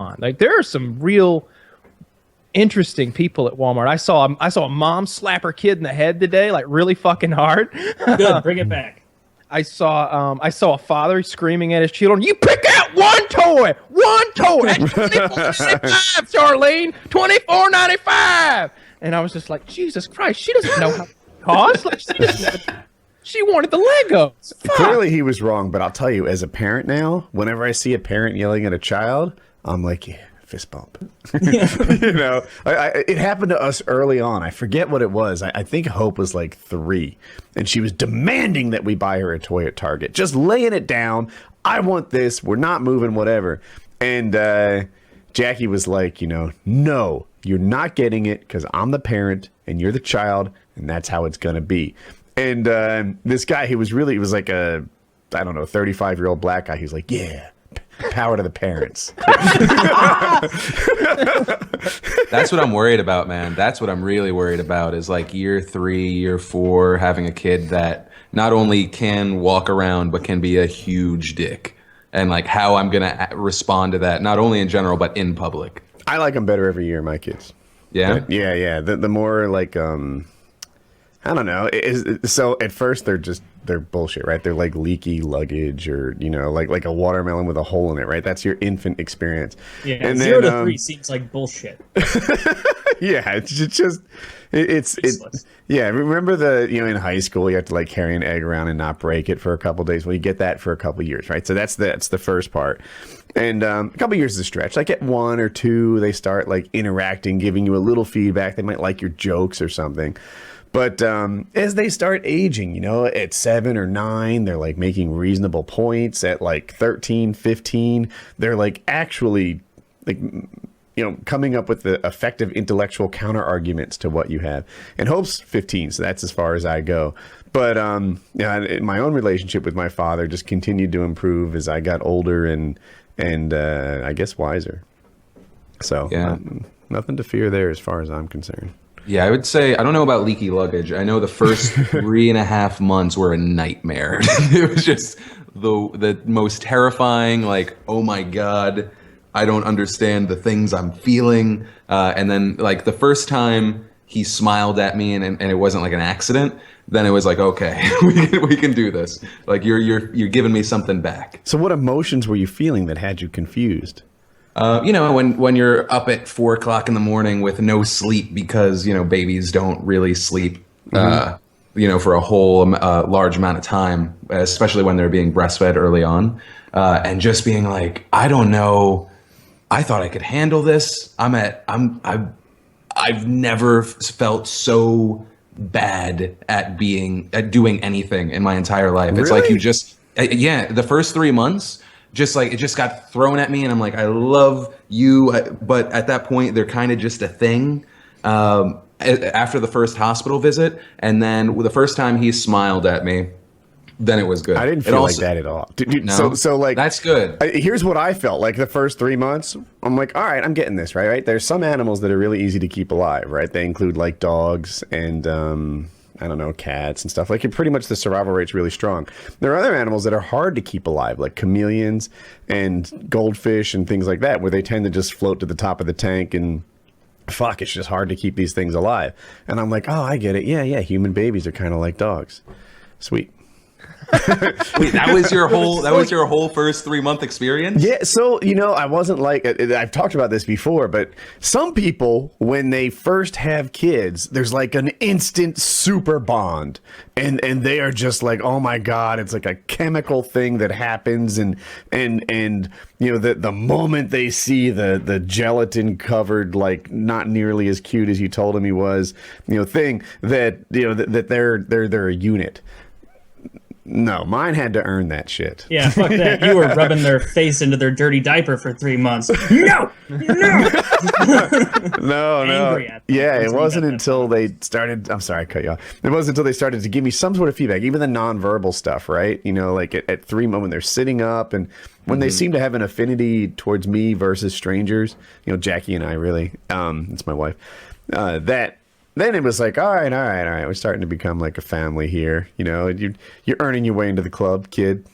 on. Like there are some real interesting people at Walmart. I saw a mom slap her kid in the head today, like really fucking hard. Good, bring it back. I saw a father screaming at his children, "You pick out one toy! That's $24.95, Charlene! $24.95!" And I was just like, Jesus Christ, she doesn't know how it costs. Like, she wanted the Legos. Fuck. Clearly he was wrong, but I'll tell you, as a parent now, whenever I see a parent yelling at a child, I'm like, yeah, fist bump. You know, it happened to us early on. I forget what it was. I think Hope was like 3, and she was demanding that we buy her a toy at Target, just laying it down. I want this. We're not moving, whatever. And Jackie was like, you know, no, you're not getting it because I'm the parent and you're the child, and that's how it's going to be. And this guy, he was like a, I don't know, 35-year-old black guy. He's like, yeah, power to the parents. That's what I'm worried about, man. That's what I'm really worried about is like year 3, year 4, having a kid that not only can walk around, but can be a huge dick. And like how I'm going to respond to that, not only in general, but in public. I like them better every year, my kids. Yeah? Yeah. The more like, I don't know. So at first they're bullshit, right? They're like leaky luggage or, you know, like a watermelon with a hole in it, right? That's your infant experience. Yeah, and 0 to 3 seems like bullshit. Yeah, it's yeah. Remember in high school you have to like carry an egg around and not break it for a couple days. Well, you get that for a couple years, right? So that's the first part. And a couple years is a stretch. Like at 1 or 2, they start like interacting, giving you a little feedback. They might like your jokes or something. But as they start aging, you know, at 7 or 9, they're like making reasonable points. At like 13, 15, they're like actually like, you know, coming up with the effective intellectual counter arguments to what you have. And Hope's 15, so that's as far as I go. But yeah, my own relationship with my father just continued to improve as I got older and I guess wiser. So yeah. Nothing to fear there as far as I'm concerned. Yeah, I would say, I don't know about leaky luggage. I know the first 3.5 months were a nightmare. It was just the most terrifying, like, oh my God, I don't understand the things I'm feeling. And then like the first time he smiled at me and it wasn't like an accident, then it was like, okay, we can do this. Like you're giving me something back. So what emotions were you feeling that had you confused? You know, when you're up at 4 o'clock in the morning with no sleep because, you know, babies don't really sleep, you know, for a whole large amount of time, especially when they're being breastfed early on, and just being like, I don't know, I thought I could handle this. I've never felt so bad at doing anything in my entire life. It's like you just, the first 3 months. Just like it just got thrown at me and I'm like, I love you. But at that point, they're kind of just a thing after the first hospital visit. And then the first time he smiled at me, then it was good. I didn't feel like that at all. No? So like, that's good. Here's what I felt like the first 3 months. I'm like, all right, I'm getting this, right? There's some animals that are really easy to keep alive, right? They include like dogs and, I don't know, cats and stuff. Like, pretty much the survival rate's really strong. There are other animals that are hard to keep alive, like chameleons and goldfish and things like that, where they tend to just float to the top of the tank and fuck, it's just hard to keep these things alive. And I'm like, oh, I get it. Yeah, human babies are kind of like dogs. Sweet. Wait, that was your whole first 3 month experience? Yeah, so you know, I wasn't like, I've talked about this before, but some people, when they first have kids, there's like an instant super bond, and they are just like, oh my God, it's like a chemical thing that happens, and you know, the moment they see the gelatin covered, like not nearly as cute as you told him he was, you know, thing that, you know, that they're a unit. No, mine had to earn that shit. Yeah, fuck that. You were rubbing their face into their dirty diaper for 3 months. No. Yeah, it wasn't until they started. I'm sorry, I cut you off. It wasn't until they started to give me some sort of feedback, even the nonverbal stuff, right? You know, like at 3 months when they're sitting up and when they seem to have an affinity towards me versus strangers. You know, Jackie and I really. It's my wife. Then it was like, all right. We're starting to become like a family here. You know, you're earning your way into the club, kid.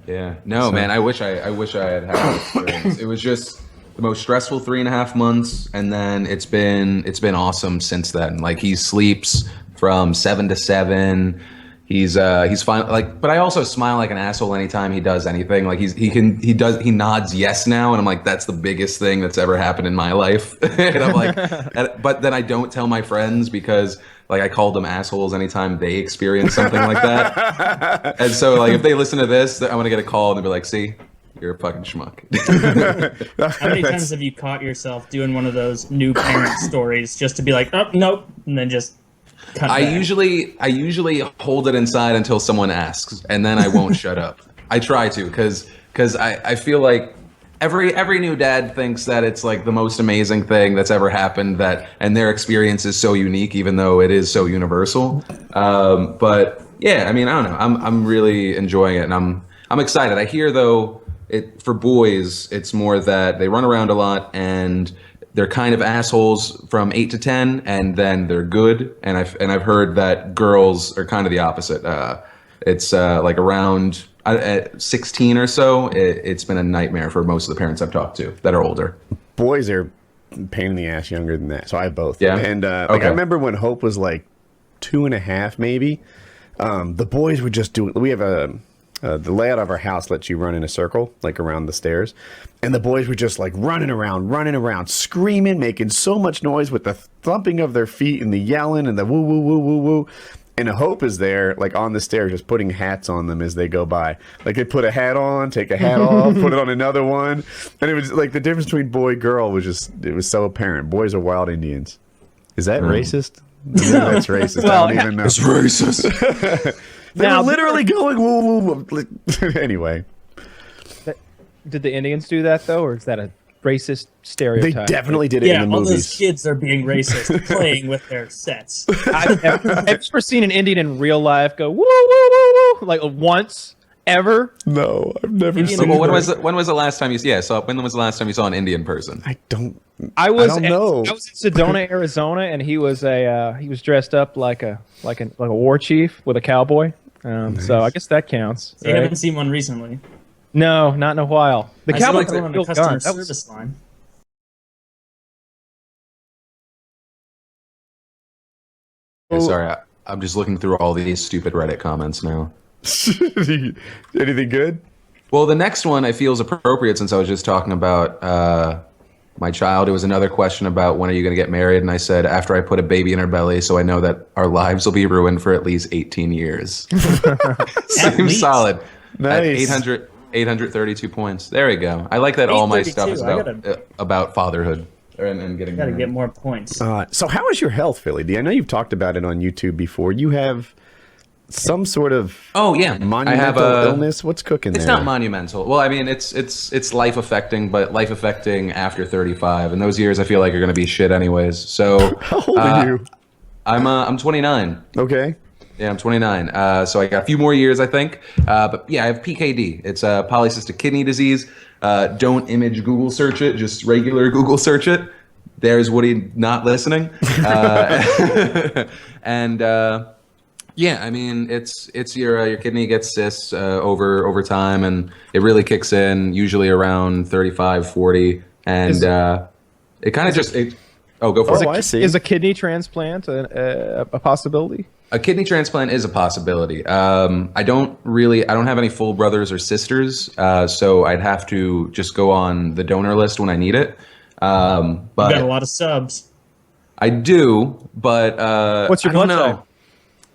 Yeah. No, man. I wish I had that experience. It was just the most stressful 3.5 months, and then it's been awesome since then. Like, he sleeps from 7 to 7. He's fine. Like, but I also smile like an asshole anytime he does anything. Like, he nods yes now, and I'm like, that's the biggest thing that's ever happened in my life. And I'm like, but then I don't tell my friends because like I called them assholes anytime they experience something like that. And so like if they listen to this, I'm gonna get a call and they'll be like, see, you're a fucking schmuck. How many times have you caught yourself doing one of those new parent stories just to be like, oh nope, and then just cut I back? usually hold it inside until someone asks, and then I won't shut up. I try to, because I feel like every new dad thinks that it's like the most amazing thing that's ever happened, and their experience is so unique, even though it is so universal. But yeah, I mean, I don't know. I'm really enjoying it, and I'm excited. I hear though, for boys, it's more that they run around a lot and they're kind of assholes from 8 to 10, and then they're good. And I've heard that girls are kind of the opposite. It's like around 16 or so. It's been a nightmare for most of the parents I've talked to that are older. Boys are pain in the ass younger than that, so I have both. Yeah. And like Okay. I remember when Hope was like 2.5, maybe. The boys would just do. We have the layout of our house lets you run in a circle, like around the stairs. And the boys were just like running around, screaming, making so much noise with the thumping of their feet and the yelling and the woo, woo, woo, woo, woo. And Hope is there, like on the stairs, just putting hats on them as they go by. Like they put a hat on, take a hat off, put it on another one. And it was like the difference between boy and girl was just, it was so apparent. Boys are wild Indians. Is that racist? No, that's racist. Well, I don't even know. It's racist. They Now, were literally going woo, woo, woo. Anyway. Did the Indians do that though, or is that a racist They stereotype? definitely did it Yeah, in the all movies. those kids are being racist, playing with their sets. Have you ever seen an Indian in real life go woo woo woo woo like once ever? No, I've never Indian seen Well, when that. was the last time you? Yeah. So when was the last time you saw an Indian person? I don't I know. was in Sedona, Arizona, and he was dressed up like a war chief with a cowboy. So I guess that counts. So you right? haven't seen one recently. No, not in a while. The I cowboy saw could one on kill the customer guns. That was- service line. Yeah, sorry, I'm just looking through all these stupid Reddit comments now. Anything good? Well, the next one I feel is appropriate since I was just talking about my child. It was another question about when are you going to get married, and I said after I put a baby in her belly, so I know that our lives will be ruined for at least 18 years. Seems least. solid. Nice. At 832 points. There we go. I like that all my stuff is 832. about fatherhood and getting Gotta married. get more points. So how is your health, Philly D? I know you've talked about it on YouTube before. You have some sort of Oh yeah, monumental I have a illness. What's cooking It's there? not monumental. Well, I mean, it's life affecting, but life affecting after 35. And those years, I feel like are going to be shit anyways. So How old are you? I'm 29. Okay. Yeah, I'm 29. So I got a few more years, I think. But yeah, I have PKD. It's a polycystic kidney disease. Don't image Google search it. Just regular Google search it. There's Woody not listening. And yeah, I mean, it's your kidney gets cysts over time, and it really kicks in usually around 35, 40, and it kind of just go for it. I see. Is a kidney transplant a possibility? A kidney transplant is a possibility. I don't have any full brothers or sisters, so I'd have to just go on the donor list when I need it. You got a But lot of subs. I do, but What's your I don't blood know. type?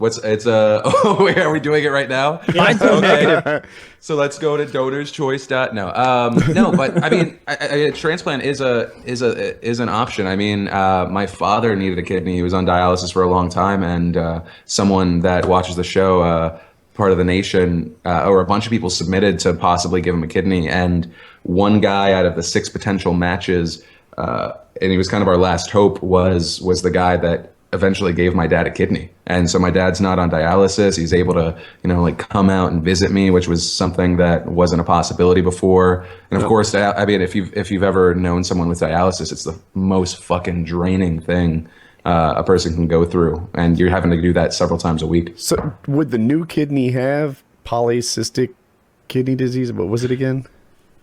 Oh, wait, are we doing it right now? Mine's negative. So let's go to no, but I mean, a transplant is an option. I mean, my father needed a kidney. He was on dialysis for a long time, and someone that watches the show, part of the nation, or a bunch of people submitted to possibly give him a kidney, and one guy out of the 6 potential matches, and he was kind of our last hope, was the guy that eventually gave my dad a kidney. And so my dad's not on dialysis. He's able to, like come out and visit me, which was something that wasn't a possibility before. And of course, I mean, if you've ever known someone with dialysis, it's the most fucking draining thing a person can go through. And you're having to do that several times a week. So would the new kidney have polycystic kidney disease? What was it again?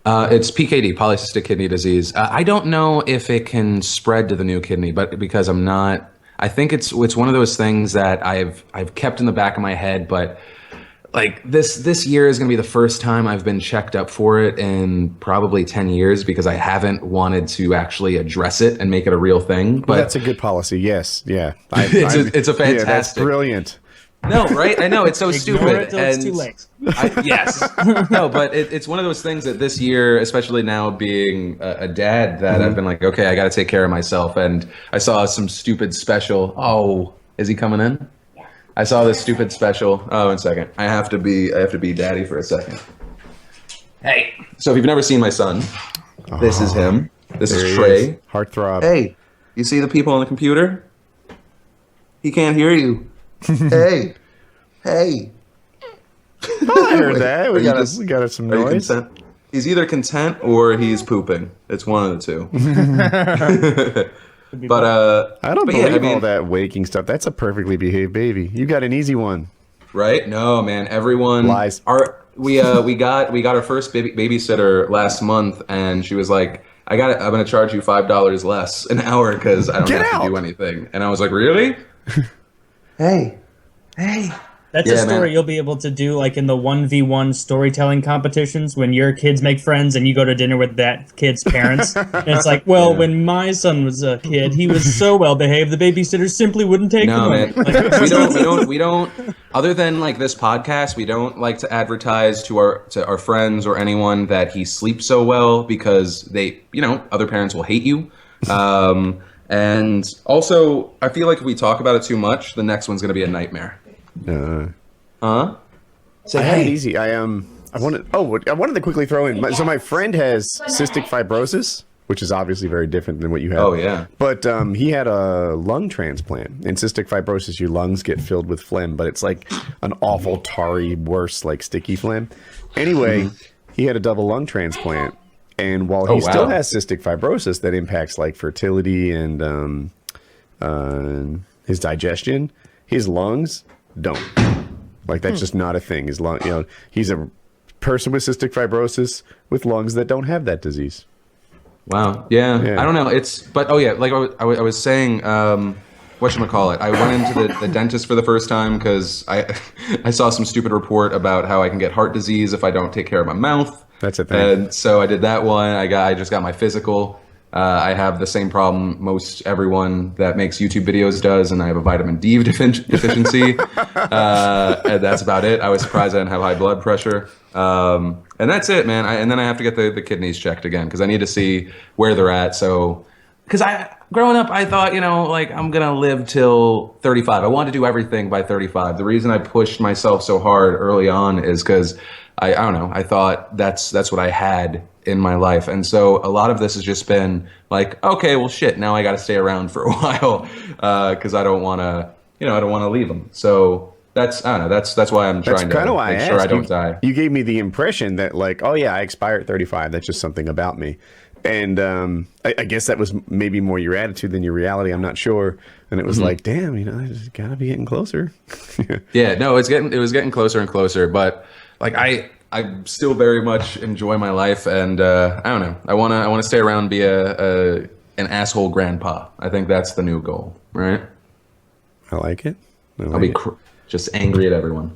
It's PKD, polycystic kidney disease. I don't know if it can spread to the new kidney, but because I'm not, I think it's one of those things that I've kept in the back of my head. But like this year is going to be the first time I've been checked up for it in probably 10 years because I haven't wanted to actually address it and make it a real thing. But Well, that's a good policy. Yes. Yeah. it's a fantastic. Yeah, that's brilliant. No, right? I know it's so Ignore stupid. it till it's too late. Yes. No, but it's one of those things that this year, especially now being a dad, that I've been like, okay, I got to take care of myself. And I saw some stupid special. Oh, is he coming in? I saw this stupid special. Oh, 1 second. I have to be daddy for a second. Hey. So if you've never seen my son, this is him. This is Trey. Heartthrob. Hey, you see the people on the computer? He can't hear you. Hey. I heard that. We got some noise. Content? He's either content or he's pooping. It's one of the two. But I don't but believe yeah, all that waking stuff. That's a perfectly behaved baby. You got an easy one. Right? No, man. Everyone Lies. We got our first babysitter last month, and she was like, I'm gonna charge you $5 less an hour because I don't have to do anything. And I was like, really? Hey. That's a story you'll be able to do like in the 1v1 storytelling competitions when your kids make friends and you go to dinner with that kid's parents. And it's like, well, when my son was a kid, he was so well behaved, the babysitter simply wouldn't take him. No, man. Like, we don't, other than like this podcast, we don't like to advertise to our friends or anyone that he sleeps so well because they, other parents will hate you. And also, I feel like if we talk about it too much, the next one's going to be a nightmare. I had it easy. I wanted to quickly throw in. So my friend has cystic fibrosis, which is obviously very different than what you have. Oh yeah. But he had a lung transplant. In cystic fibrosis, your lungs get filled with phlegm, but it's like an awful tarry, worse, like sticky phlegm. Anyway, he had a double lung transplant, and while he still has cystic fibrosis, that impacts like fertility and his digestion. His lungs don't. Like that's just not a thing. His lung, he's a person with cystic fibrosis with lungs that don't have that disease. Wow. Yeah. I don't know. Like I was saying, whatchamacallit, I went into the dentist for the first time because I saw some stupid report about how I can get heart disease if I don't take care of my mouth. That's a thing. And so I did that one. I just got my physical. I have the same problem most everyone that makes YouTube videos does, and I have a vitamin D deficiency. And that's about it. I was surprised I didn't have high blood pressure. And that's it, man. And then I have to get the kidneys checked again because I need to see where they're at. So, because growing up, I thought, like I'm going to live till 35. I wanted to do everything by 35. The reason I pushed myself so hard early on is because I don't know. I thought that's what I had in my life. And so a lot of this has just been like, okay, well, shit, now I got to stay around for a while because I don't want to, I don't want to leave them. So I don't know. That's why I'm trying to make sure I don't die. You gave me the impression that like, oh yeah, I expire at 35. That's just something about me. And I guess that was maybe more your attitude than your reality. I'm not sure. And it was like, damn, I just gotta be getting closer. Yeah, no, it was getting closer and closer. But like I still very much enjoy my life, and I don't know. I wanna stay around and be an asshole grandpa. I think that's the new goal, right? I like it. I'll be just angry at everyone.